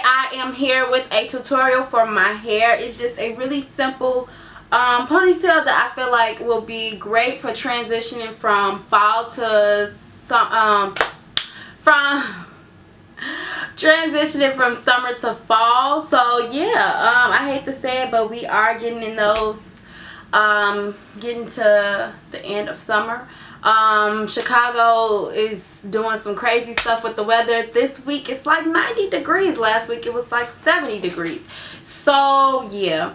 I am here with a tutorial for my hair. It's just a really simple ponytail that I feel like will be great for transitioning from fall to from transitioning from summer to fall. So yeah, I hate to say it, but we are getting in those getting to the end of summer. Chicago is doing some crazy stuff with the weather. This week it's like 90 degrees. Last week it was like 70 degrees. So yeah,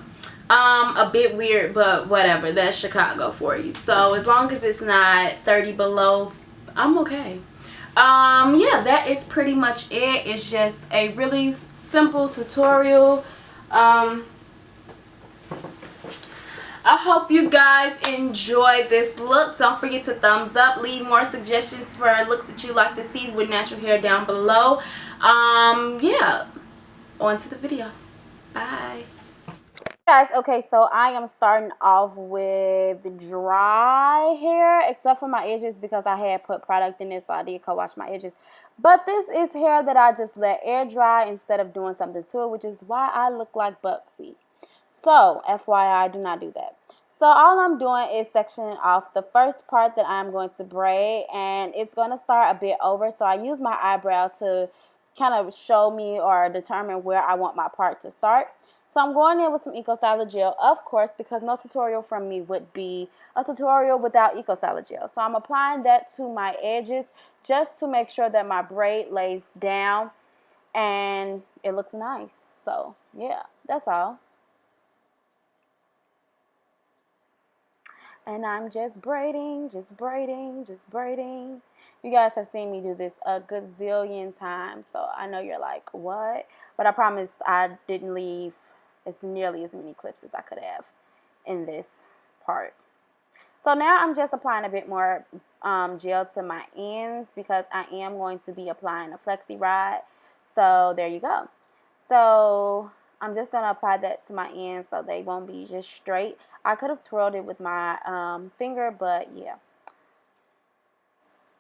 a bit weird, but whatever. That's Chicago for you. So as long as it's not 30 below, I'm okay. Yeah, that is pretty much it. It's just a really simple tutorial. I hope you guys enjoy this look. Don't forget to thumbs up. Leave more suggestions for looks that you like to see with natural hair down below. Yeah, on to the video. Bye. Guys, okay, so I am starting off with dry hair, except for my edges because I had put product in it, so I did co-wash my edges. But this is hair that I just let air dry instead of doing something to it, which is why I look like buckwheat. So, FYI, do not do that. So, all I'm doing is sectioning off the first part that I'm going to braid, and it's going to start a bit over. So, I use my eyebrow to kind of show me or determine where I want my part to start. So, I'm going in with some Eco Styler Gel, of course, because no tutorial from me would be a tutorial without Eco Styler Gel. So, I'm applying that to my edges just to make sure that my braid lays down and it looks nice. So, yeah, that's all. And I'm just braiding, just braiding, just braiding. You guys have seen me do this a gazillion times, so I know you're like, what? But I promise I didn't leave as nearly as many clips as I could have in this part. So now I'm just applying a bit more gel to my ends because I am going to be applying a flexi rod. So there you go. So I'm just going to apply that to my ends so they won't be just straight. I could have twirled it with my finger, but yeah.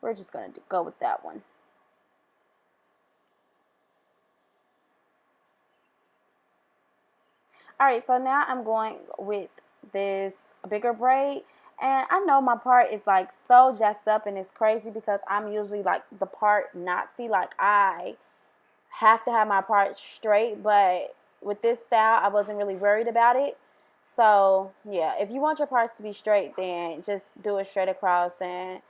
We're just going to go with that one. Alright, so now I'm going with this bigger braid. And I know my part is like so jacked up and it's crazy because I'm usually like the part Nazi. Like I have to have my part straight, but with this style I wasn't really worried about it. So yeah, if you want your parts to be straight, then just do it straight across and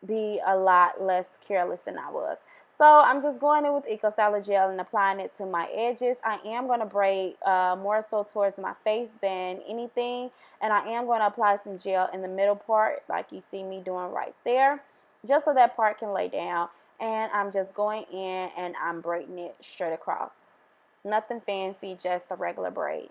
be a lot less careless than I was. So I'm just going in with Eco Styler Gel and applying it to my edges. I am going to braid more so towards my face than anything. And I am going to apply some gel in the middle part like you see me doing right there, just so that part can lay down. And I'm just going in and I'm braiding it straight across. Nothing fancy, just a regular braid.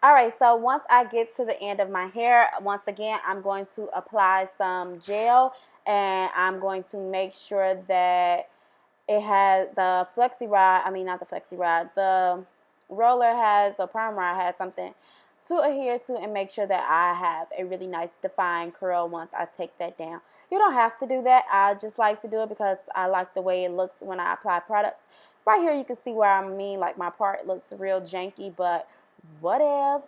Alright, so once I get to the end of my hair, once again, I'm going to apply some gel and I'm going to make sure that it has the flexi rod, I mean not the flexi rod, the roller has, the perm rod has something to adhere to and make sure that I have a really nice defined curl once I take that down. You don't have to do that. I just like to do it because I like the way it looks when I apply products. Right here you can see where I mean like my part looks real janky, but whatevs.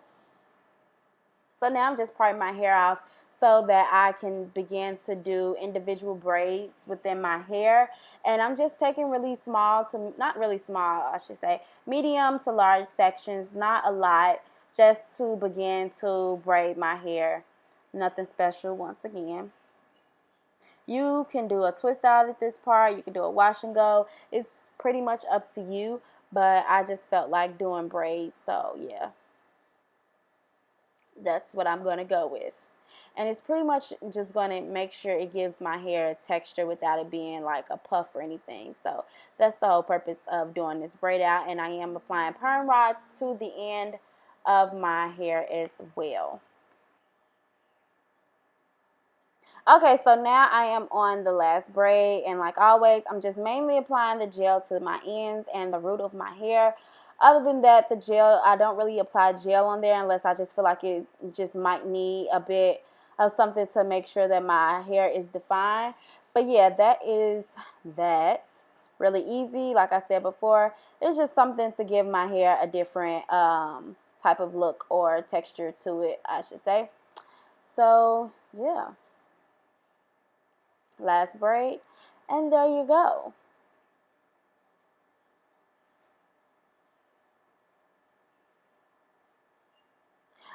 So now I'm just parting my hair off so that I can begin to do individual braids within my hair. And I'm just taking really small to, not really small, I should say, medium to large sections, not a lot, just to begin to braid my hair. Nothing special once again. You can do a twist out at this part. You can do a wash and go. It's pretty much up to you, but I just felt like doing braids, so yeah. That's what I'm going to go with. And it's pretty much just going to make sure it gives my hair texture without it being like a puff or anything. So that's the whole purpose of doing this braid out. And I am applying perm rods to the end of my hair as well. Okay, so now I am on the last braid, and like always, I'm just mainly applying the gel to my ends and the root of my hair. Other than that, the gel, I don't really apply gel on there unless I just feel like it just might need a bit of something to make sure that my hair is defined. But yeah, that is that. Really easy, like I said before. It's just something to give my hair a different type of look or texture to it, I should say. So yeah, last braid, and there you go.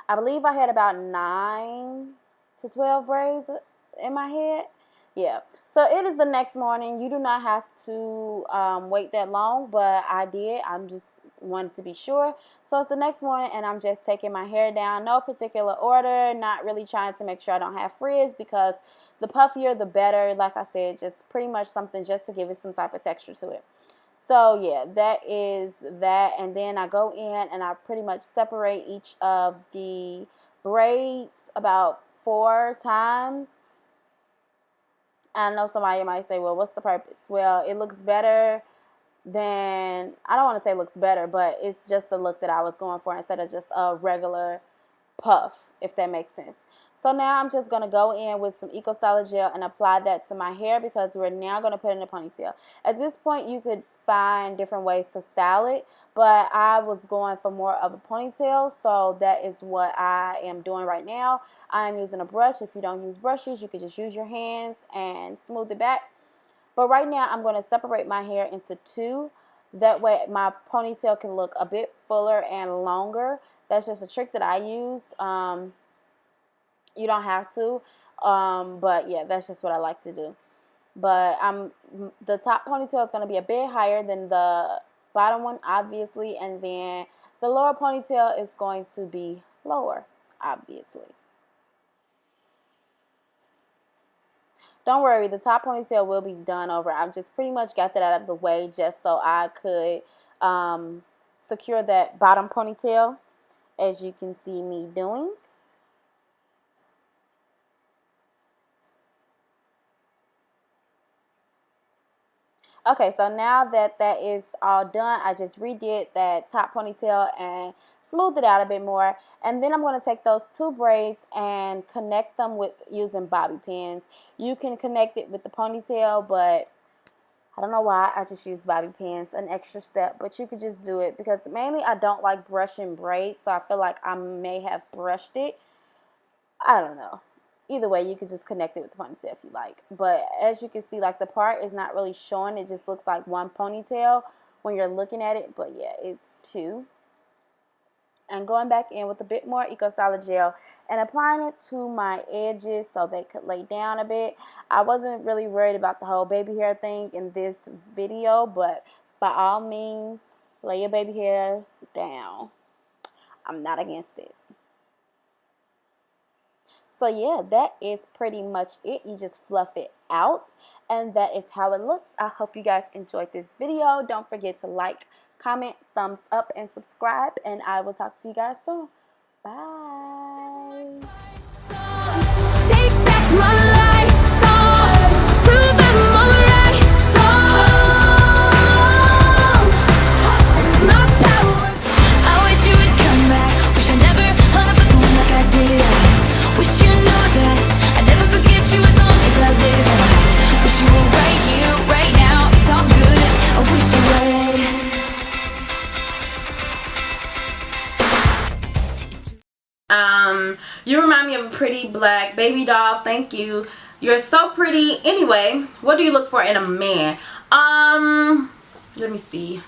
I believe I had about 9 to 12 braids in my head. Yeah. So it is the next morning. You do not have to wait that long, but I did. I'm just wanted to be sure. So it's the next morning, and I'm just taking my hair down. No particular order. Not really trying to make sure I don't have frizz, because the puffier, the better. Like I said, just pretty much something just to give it some type of texture to it. So yeah, that is that. And then I go in and I pretty much separate each of the braids about 4 times. I know somebody might say, well, what's the purpose? Well, it looks better than, I don't want to say looks better, but it's just the look that I was going for instead of just a regular puff, if that makes sense. So now I'm just going to go in with some Eco Styler gel and apply that to my hair, because we're now going to put in a ponytail. At this point, you could find different ways to style it, but I was going for more of a ponytail, so that is what I am doing right now. I am using a brush. If you don't use brushes, you could just use your hands and smooth it back. But right now, I'm going to separate my hair into 2. That way, my ponytail can look a bit fuller and longer. That's just a trick that I use. You don't have to, but yeah, that's just what I like to do. But the top ponytail is going to be a bit higher than the bottom one, obviously, and then the lower ponytail is going to be lower, obviously. Don't worry, the top ponytail will be done over. I've just pretty much got that out of the way just so I could secure that bottom ponytail, as you can see me doing. Okay, so now that that is all done, I just redid that top ponytail and smoothed it out a bit more. And then I'm going to take those 2 braids and connect them with using bobby pins. You can connect it with the ponytail, but I don't know why I just use bobby pins, an extra step, but you could just do it, because mainly I don't like brushing braids, so I feel like I may have brushed it. I don't know. Either way, you could just connect it with the ponytail if you like. But as you can see, like, the part is not really showing. It just looks like one ponytail when you're looking at it. But yeah, it's 2. And going back in with a bit more Eco Styler gel and applying it to my edges so they could lay down a bit. I wasn't really worried about the whole baby hair thing in this video, but by all means, lay your baby hairs down. I'm not against it. So yeah, that is pretty much it. You just fluff it out, and that is how it looks. I hope you guys enjoyed this video. Don't forget to like, comment, thumbs up, and subscribe, and I will talk to you guys soon. Bye. Take back my life song. Prove I'm alright song. My powers. I wish you would come back. Wish I never hung up the phone like I did. Wish you knew that I'd never forget you as long as I live. Wish you were right here, right now. It's all good. I wish you would. You remind me of a pretty black baby doll. Thank you. You're so pretty. Anyway, what do you look for in a man? Let me see.